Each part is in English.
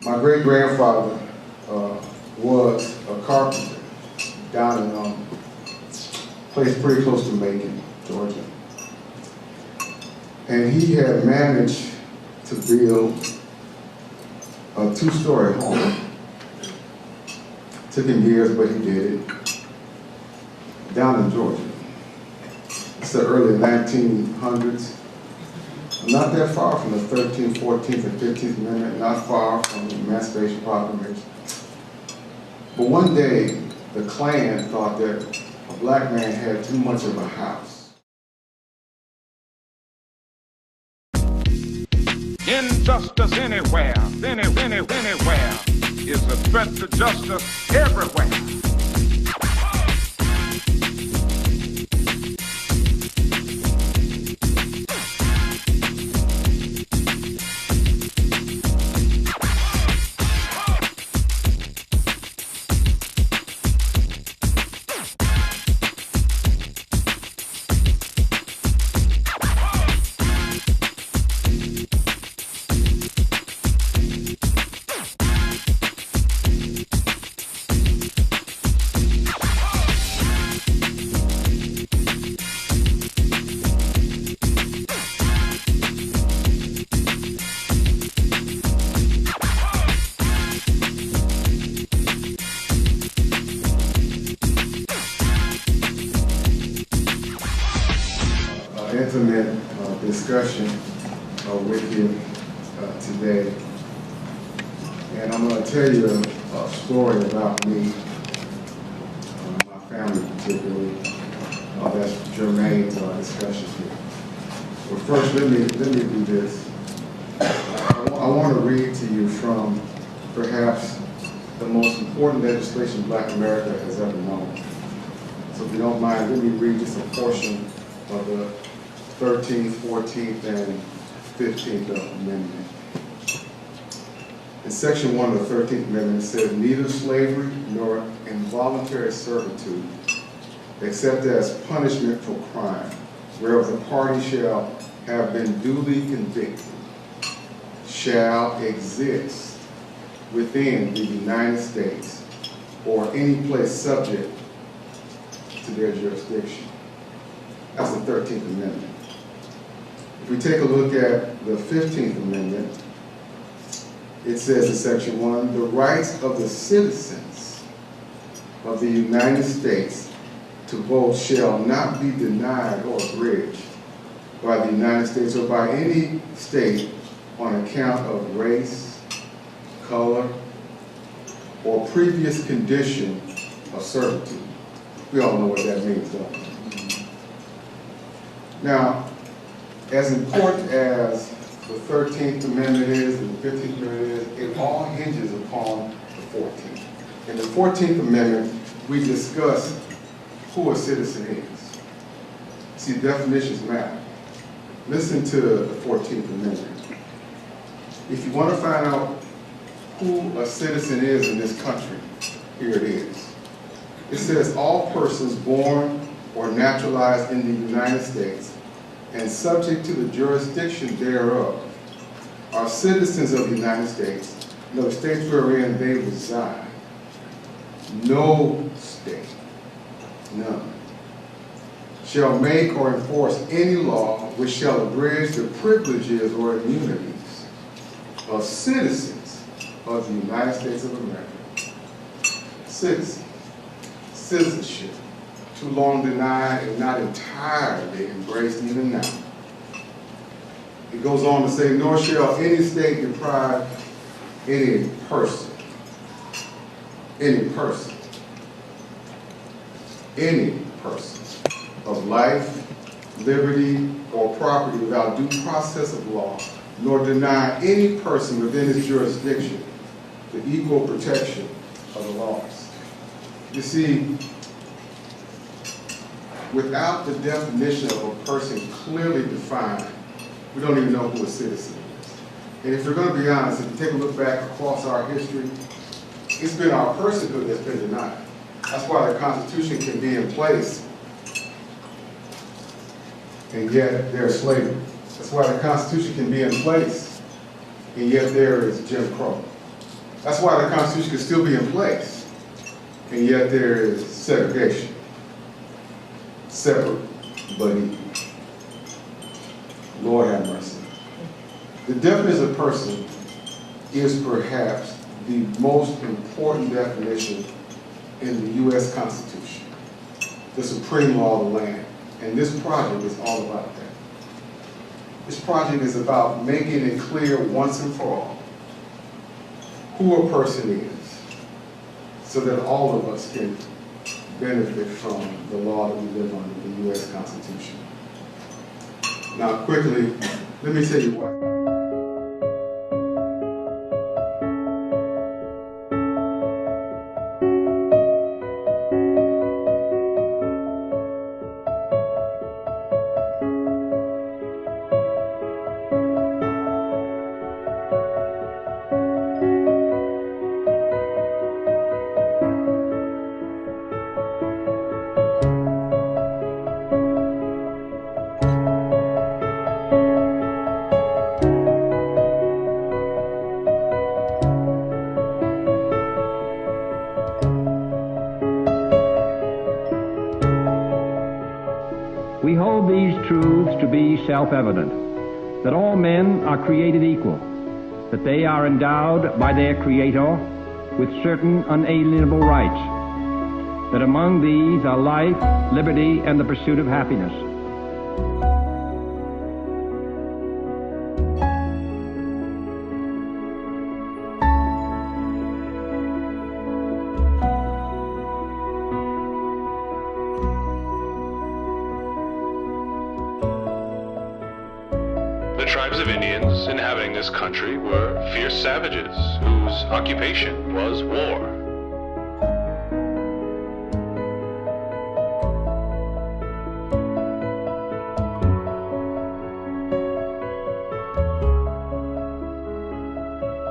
My great-grandfather was a carpenter down in a place pretty close to Macon, Georgia. And he had managed to build a two-story home. Took him years, but he did it, down in Georgia. It's the early 1900s. Not that far from the 13th, 14th, and 15th Amendment, not far from the Emancipation Proclamation. But one day, the Klan thought that a black man had too much of a house. Injustice anywhere, anywhere is a threat to justice everywhere. Intimate discussion with you today. And I'm going to tell you a story about me, my family particularly, that's germane to our discussion here. But first, let me do this. I want to read to you from perhaps the most important legislation Black America has ever known. So if you don't mind, let me read just a portion of the 13th, 14th, and 15th Amendment. In Section 1 of the 13th Amendment, it says, neither slavery nor involuntary servitude, except as punishment for crime, whereof the party shall have been duly convicted, shall exist within the United States or any place subject to their jurisdiction. That's the 13th Amendment. If we take a look at the 15th Amendment, it says in Section 1, the rights of the citizens of the United States to vote shall not be denied or abridged by the United States or by any state on account of race, color, or previous condition of servitude. We all know what that means, don't we? Now, as important as the 13th Amendment is and the 15th Amendment is, it all hinges upon the 14th. In the 14th Amendment, we discuss who a citizen is. See, definitions matter. Listen to the 14th Amendment. If you want to find out who a citizen is in this country, here it is. It says, all persons born or naturalized in the United States and subject to the jurisdiction thereof are citizens of the United States, and of the states wherein they reside. No state, none, shall make or enforce any law which shall abridge the privileges or immunities of citizens of the United States of America. Citizenship, too long denied and not entirely embraced even now. It goes on to say, nor shall any state deprive any person of life, liberty, or property without due process of law, nor deny any person within its jurisdiction the equal protection of the laws. You see, without the definition of a person clearly defined, we don't even know who a citizen is. And if you're going to be honest, if you take a look back across our history, it's been our personhood that's been denied. That's why the Constitution can be in place, and yet there's slavery. That's why the Constitution can be in place, and yet there is Jim Crow. That's why the Constitution can still be in place, and yet there is segregation, separate but equal. Lord have mercy. The definition of person is perhaps the most important definition in the U.S. Constitution, the supreme law of the land. And this project is all about that. This project is about making it clear once and for all who a person is, so that all of us can benefit from the law that we live under, the U.S. Constitution. Now, quickly, let me tell you what. We hold these truths to be self-evident, that all men are created equal, that they are endowed by their Creator with certain unalienable rights, that among these are life, liberty, and the pursuit of happiness. The tribes of Indians inhabiting this country were fierce savages whose occupation was war.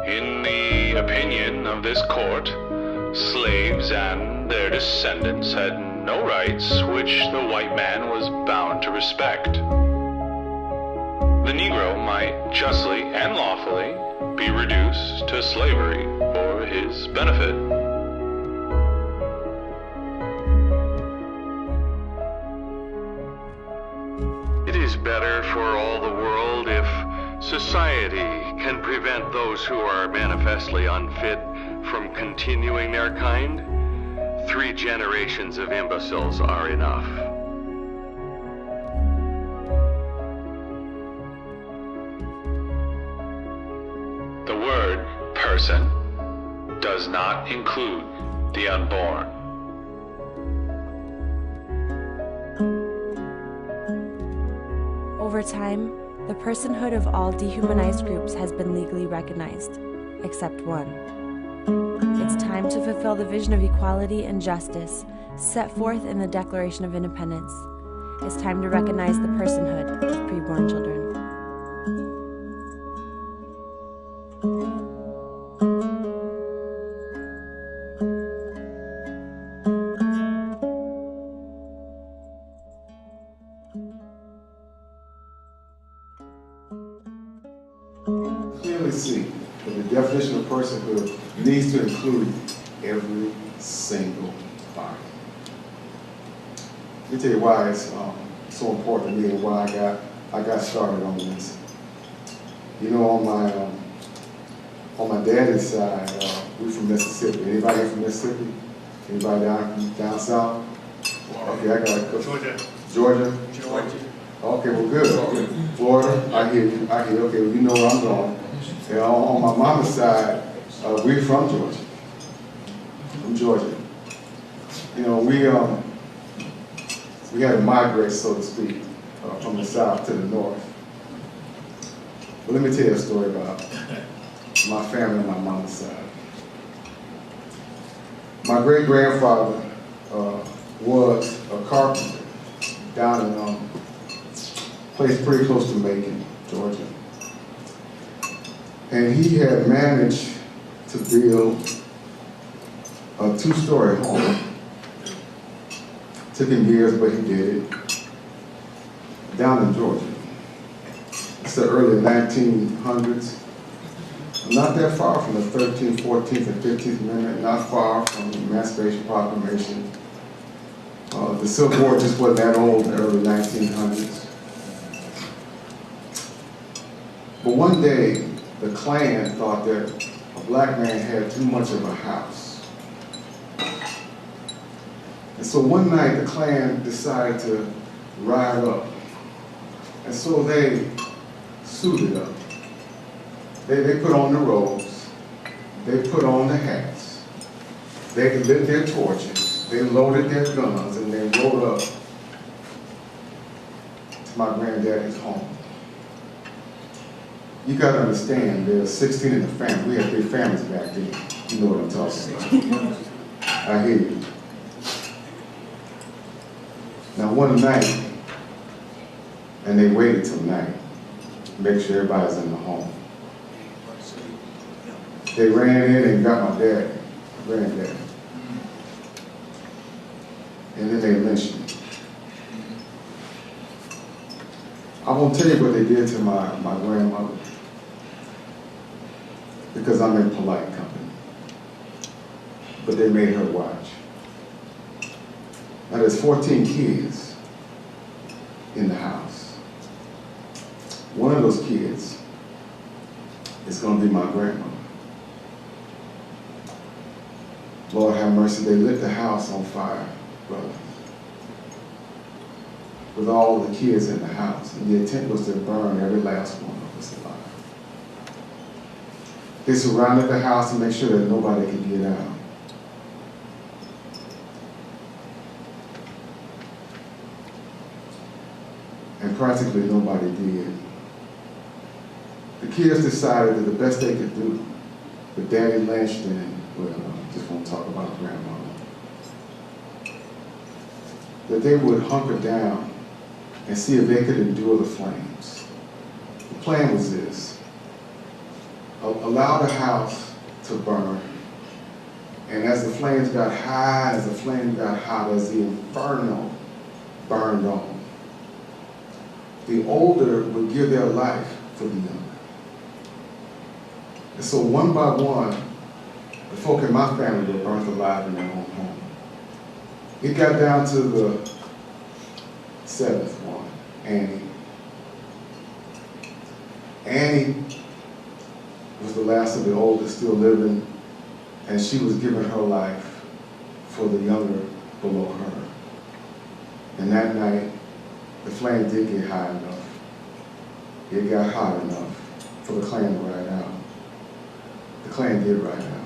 In the opinion of this court, slaves and their descendants had no rights which the white man was bound to respect. The Negro might justly and lawfully be reduced to slavery for his benefit. It is better for all the world if society can prevent those who are manifestly unfit from continuing their kind. 3 generations of imbeciles are enough. The word person does not include the unborn. Over time, the personhood of all dehumanized groups has been legally recognized, except one. It's time to fulfill the vision of equality and justice set forth in the Declaration of Independence. It's time to recognize the personhood of preborn children. Clearly see that the definition of personhood needs to include every single body. Let me tell you why it's so important to me and why I got started on this. You know, on my daddy's side, we're from Mississippi. Anybody here from Mississippi? Anybody down south? Okay, I got a couple. Georgia. Okay, well, good. Florida, I hear you. Okay, well, you know where I'm going. And on my mama's side, we're from Georgia. From Georgia. You know, we had to migrate, so to speak, from the south to the north. But let me tell you a story about my family on my mama's side. My great-grandfather was a carpenter down in a place pretty close to Macon, Georgia. And he had managed to build a 2-story home. Took him years, but he did it. Down in Georgia. It's the early 1900s. Not that far from the 13th, 14th, and 15th Amendment, not far from the Emancipation Proclamation. The Civil War just wasn't that old in the early 1900s. But one day, the Klan thought that a black man had too much of a house. And so one night, the Klan decided to ride up. And so they suited up. They put on the robes, they put on the hats, they lit their torches, they loaded their guns, and they rode up to my granddaddy's home. You gotta understand, there's 16 in the family. We had big families back then. You know what I'm talking about. I hear you. Now one night, and they waited till night, make sure everybody's in the home. They ran in and got my dad, granddad. And then they lynched me. I won't tell you what they did to my grandmother, because I'm in polite company. But they made her watch. Now there's 14 kids in the house. One of those kids is gonna be my grandmother. Lord have mercy, they lit the house on fire, brother, with all the kids in the house. And the intent was to burn every last one of us alive. They surrounded the house to make sure that nobody could get out. And practically nobody did. The kids decided that the best they could do, with Daddy lynched and, well, I just won't talk about grandmama, that they would hunker down and see if they could endure the flames. The plan was this: allow the house to burn, and as the flames got high, as the flames got hot, as the inferno burned on, the older would give their life for the younger. And so one by one, the folk in my family were burnt alive in their own home. It got down to the 7th one, Annie. Annie was the last of the oldest still living, and she was giving her life for the younger below her. And that night, the flame did get high enough. It got hot enough for the Klan to ride out. The Klan did ride out.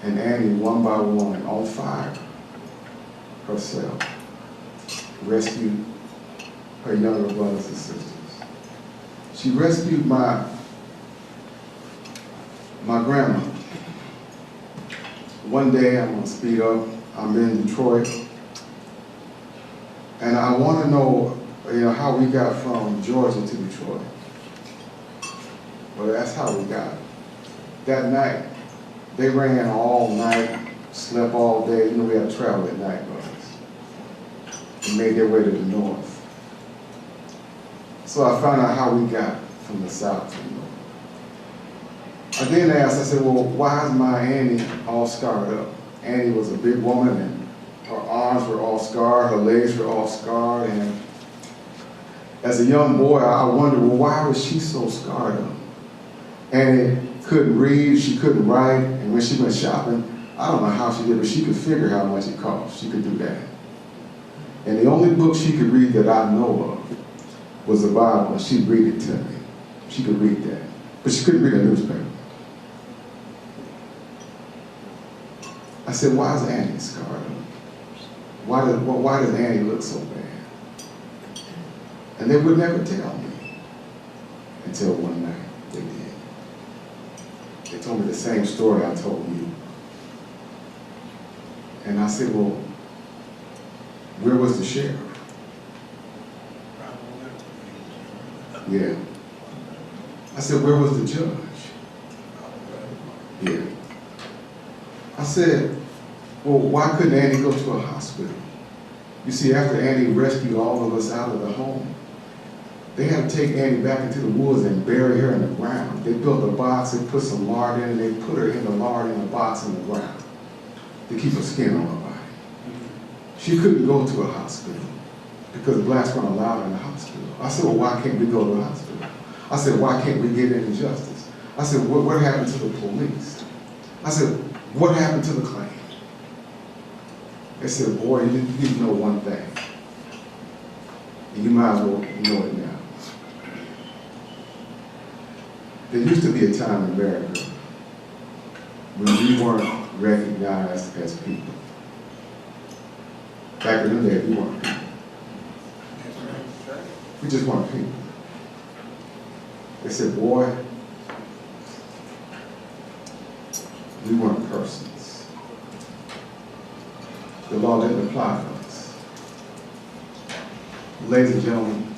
And Annie, one by one, on fire herself, rescued her younger brothers and sisters. She rescued my grandma. One day, I'm gonna speed up, I'm in Detroit, and I wanna know, how we got from Georgia to Detroit. Well, that's how we got. That night, they ran all night, slept all day. We had to travel at night, brothers. And made their way to the north. So I found out how we got from the south to the north. I then asked, I said, well, why is my Annie all scarred up? Annie was a big woman, and her arms were all scarred, her legs were all scarred, and as a young boy, I wondered, well, why was she so scarred up? Annie couldn't read, she couldn't write, and when she went shopping, I don't know how she did, but she could figure how much it cost. She could do that. And the only book she could read that I know of was the Bible, and she'd read it to me. She could read that, but she couldn't read a newspaper. I said, why is Annie scarred up? Why does Annie look so bad? And they would never tell me until one night they did. They told me the same story I told you. And I said, well, where was the sheriff? Yeah. I said, where was the judge? Yeah. I said, well, why couldn't Annie go to a hospital? You see, after Annie rescued all of us out of the home, They had to take Annie back into the woods and bury her in the ground. They built a box, they put some lard in, and they put her in the lard in a box in the ground to keep her skin on her body. She couldn't go to a hospital because the blacks weren't allowed in the hospital. I said, well, why can't we go to the hospital? I said, why can't we get any justice? I said, what happened to the police? I said, what happened to the claim? They said, boy, you need to know one thing. And you might as well know it now. There used to be a time in America when we weren't recognized as people. Back in the day, we weren't people. We just weren't people. They said, boy, we weren't persons. The law didn't apply for us. Ladies and gentlemen,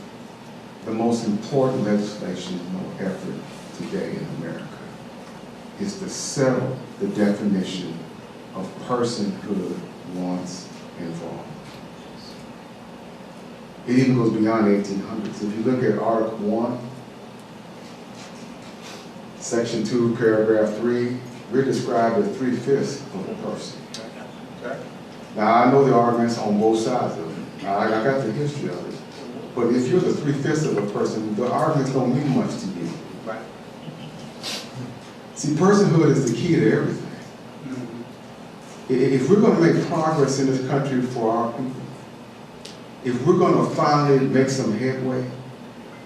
the most important legislation or effort today in America is to settle the definition of personhood once and for all. It even goes beyond 1800s. If you look at Article 1, Section 2, Paragraph 3, we're described as 3/5 of a person. Now, I know the arguments on both sides of it. Now, I got the history of it. But if you're the 3/5 of a person, the arguments don't mean much to you. Right. See, personhood is the key to everything. If we're going to make progress in this country for our people, if we're going to finally make some headway,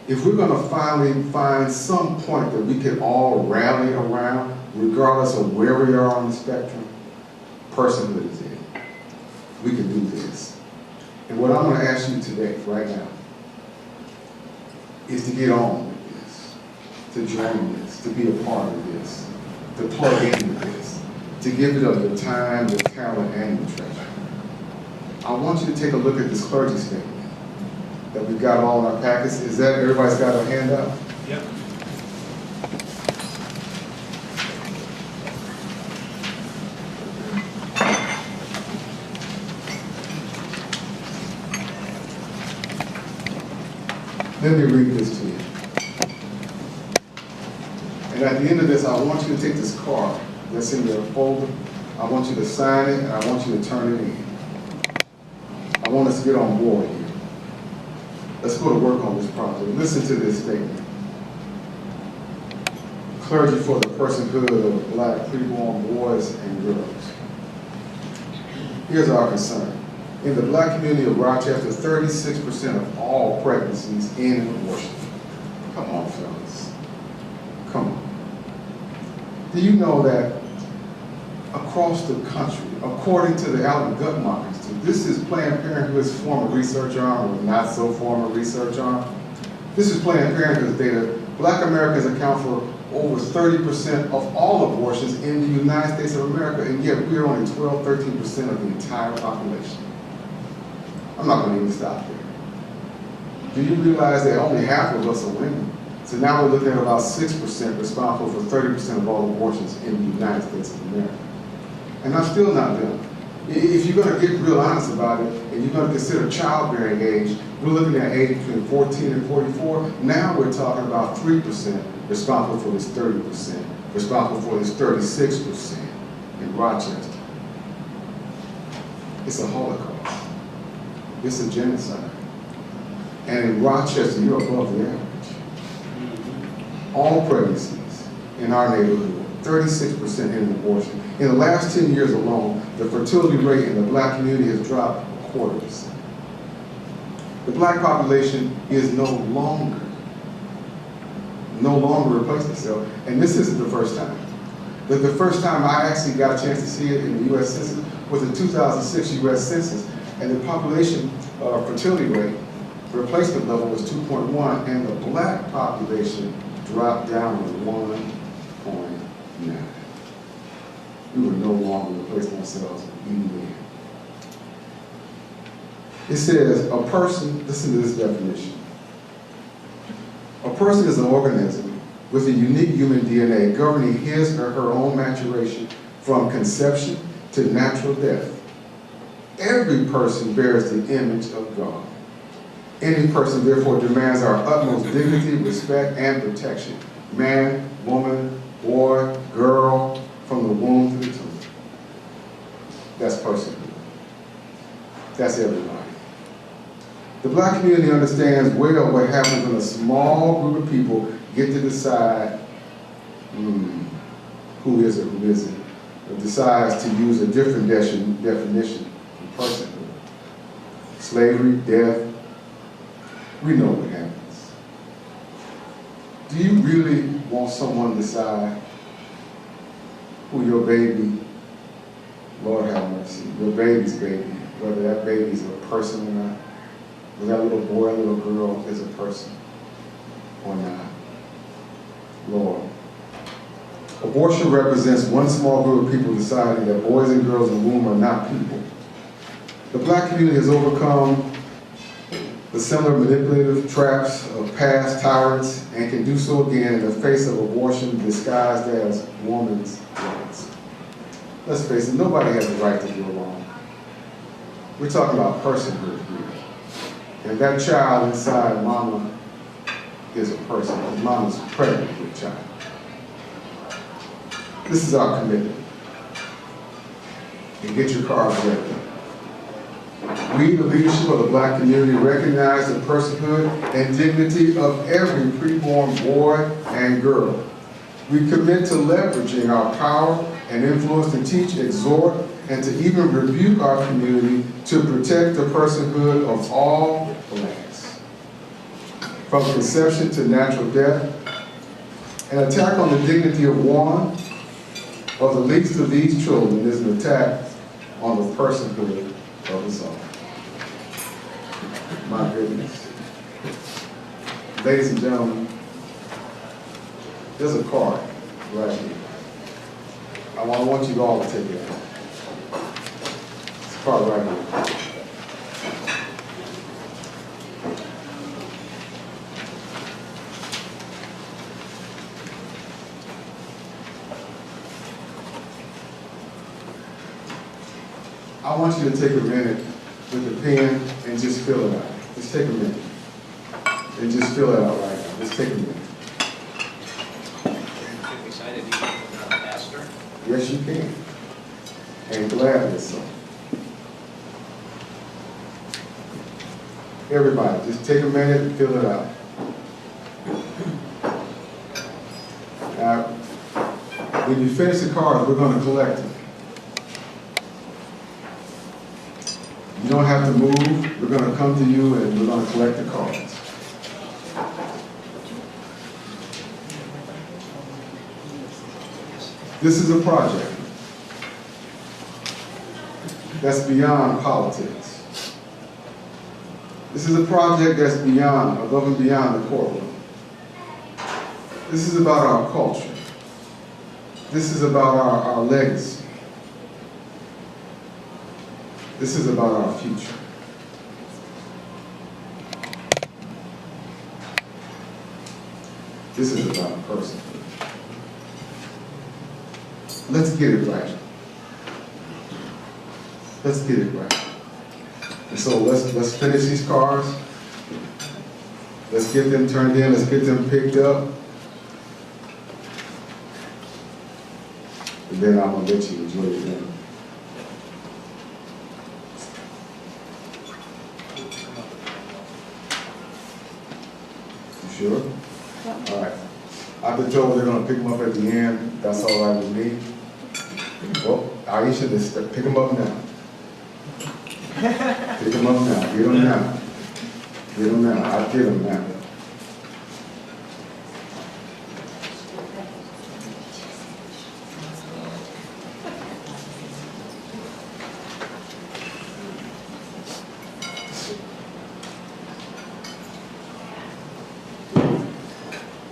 if we're going to finally find some point that we can all rally around, regardless of where we are on the spectrum, personhood is it. We can do this. And what I'm going to ask you today, right now, is to get on with this, to join this, to be a part of this, to plug into this, to give it up the time, the talent, and the treasure. I want you to take a look at this clergy statement that we've got all in our packets. Is that everybody's got a handout? Yep. Let me read this to you. And at the end of this, I want you to take this card that's in your folder. I want you to sign it, and I want you to turn it in. I want us to get on board here. Let's go to work on this project. Listen to this statement. Clergy for the personhood of black preborn boys and girls. Here's our concern. In the black community of Rochester, 36% of all pregnancies end in abortion. Come on, fellas. Come on. Do you know that across the country, according to the Allen Gutmark Institute, this is Planned Parenthood's former research arm, or not so former research arm. This is Planned Parenthood's data. Black Americans account for over 30% of all abortions in the United States of America, and yet we're only 12, 13% of the entire population. I'm not going to even stop there. Do you realize that only half of us are women? So now we're looking at about 6% responsible for 30% of all abortions in the United States of America. And I'm still not done. If you're going to get real honest about it, and you're going to consider childbearing age, we're looking at age between 14 and 44. Now we're talking about 3% responsible for this 30%, responsible for this 36% in Rochester. It's a Holocaust. It's a genocide. And in Rochester, you're above the average. All pregnancies in our neighborhood, 36% end in abortion. In the last 10 years alone, the fertility rate in the black community has dropped 0.25%. The black population is no longer replacing itself, and this isn't the first time. The first time I actually got a chance to see it in the U.S. Census was the 2006 U.S. Census, and the population fertility rate, replacement level was 2.1, and the black population dropped down to 1.9. We were no longer replacing ourselves even then. It says, a person, listen to this definition. A person is an organism with a unique human DNA governing his or her own maturation from conception to natural death. Every person bears the image of God. Any person, therefore, demands our utmost dignity, respect, and protection. Man, woman, boy, girl, from the womb to the tomb. That's personhood. That's everybody. The Black community understands well what happens when a small group of people get to decide who is or who isn't, or decides to use a different definition of personhood. Slavery, death, we know what happens. Do you really want someone to decide who your baby, Lord have mercy, your baby's baby, whether that baby's a person or not, whether that little boy or little girl is a person or not? Lord. Abortion represents one small group of people deciding that boys and girls in the womb are not people. The Black community has overcome the similar manipulative traps of past tyrants and can do so again in the face of abortion disguised as woman's rights. Let's face it, nobody has the right to do wrong. We're talking about personhood here. And that child inside mama is a person. Mama's pregnant with a child. This is our commitment. And get your cards ready. We, the leadership of the Black community, recognize the personhood and dignity of every preborn boy and girl. We commit to leveraging our power and influence to teach, exhort, and to even rebuke our community to protect the personhood of all Blacks. From conception to natural death, an attack on the dignity of one or the least of these children is an attack on the personhood of us all. My goodness. Ladies and gentlemen, there's a card right here. I want you all to take it out. It's a card right here. I want you to take a minute with a pen and just fill it out. Just take a minute. And just fill it out right now. Just take a minute. Can we sign it even without a pastor? Yes, you can. And gladly so. Everybody, just take a minute and fill it out. Now, when you finish the cards, we're going to collect them. You don't have to move. We're going to come to you and we're going to collect the cards. This is a project that's beyond politics. This is a project that's beyond, above and beyond the courtroom. This is about our culture. This is about our legacy. This is about our future. This is about a person. Let's get it right. Let's get it right. And so let's finish these cards. Let's get them turned in. Let's get them picked up. And then I'm going to let you enjoy your dinner. You sure? Yeah. All right. I've been told they're going to pick them up at the end. That's all right with me. Well, Aisha, just pick them up now. Pick them up now. Get them now. Get them now. I'll get them now.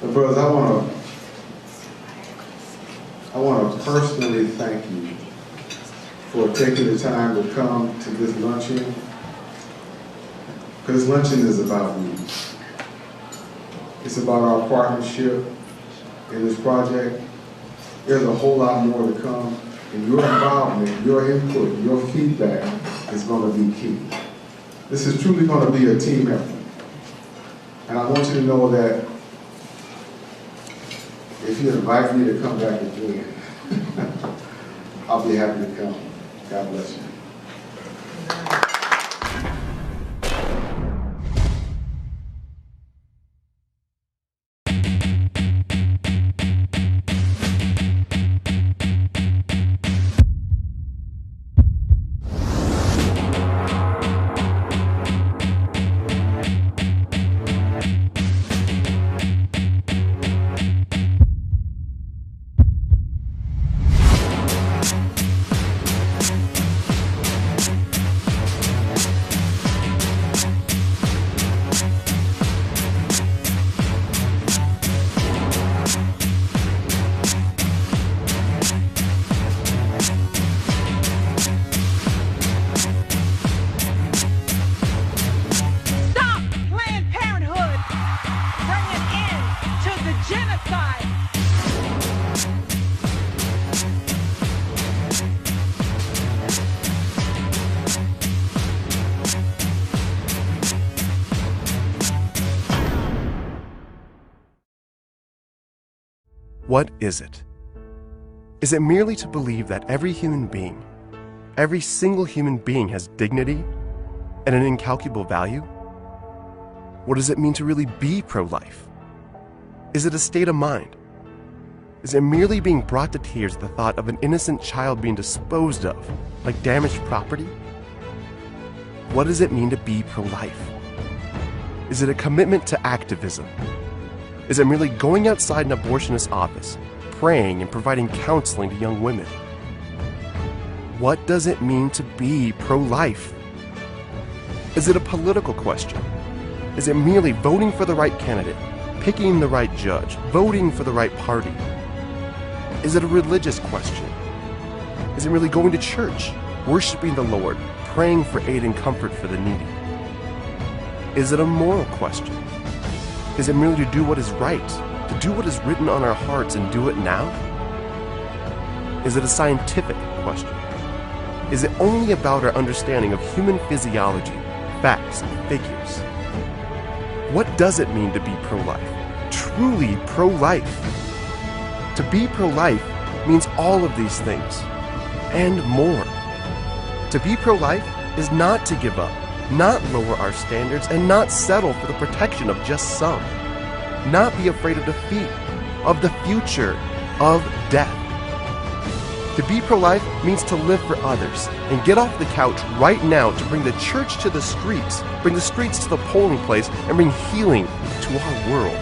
But brothers, I want to personally thank you for taking the time to come to this luncheon, because luncheon is about you. It's about our partnership in this project. There's a whole lot more to come, and your involvement, your input, your feedback is going to be key. This is truly going to be a team effort. And I want you to know that if you invite me to come back again, I'll be happy to come. God bless you. What is it? Is it merely to believe that every human being, every single human being has dignity and an incalculable value? What does it mean to really be pro-life? Is it a state of mind? Is it merely being brought to tears at the thought of an innocent child being disposed of like damaged property? What does it mean to be pro-life? Is it a commitment to activism? Is it merely going outside an abortionist's office, praying and providing counseling to young women? What does it mean to be pro-life? Is it a political question? Is it merely voting for the right candidate, picking the right judge, voting for the right party? Is it a religious question? Is it really going to church, worshiping the Lord, praying for aid and comfort for the needy? Is it a moral question? Is it merely to do what is right, to do what is written on our hearts and do it now? Is it a scientific question? Is it only about our understanding of human physiology, facts, and figures? What does it mean to be pro-life? Truly pro-life. To be pro-life means all of these things, and more. To be pro-life is not to give up, not lower our standards, and not settle for the protection of just some. Not be afraid of defeat, of the future, of death. To be pro-life means to live for others and get off the couch right now to bring the church to the streets, bring the streets to the polling place, and bring healing to our world.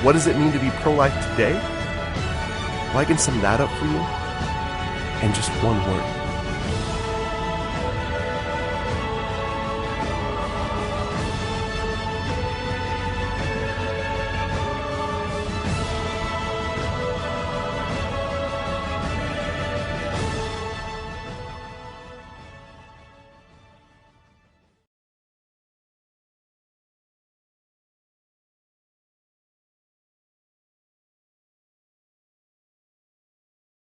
What does it mean to be pro-life today? Well, I can sum that up for you in just one word.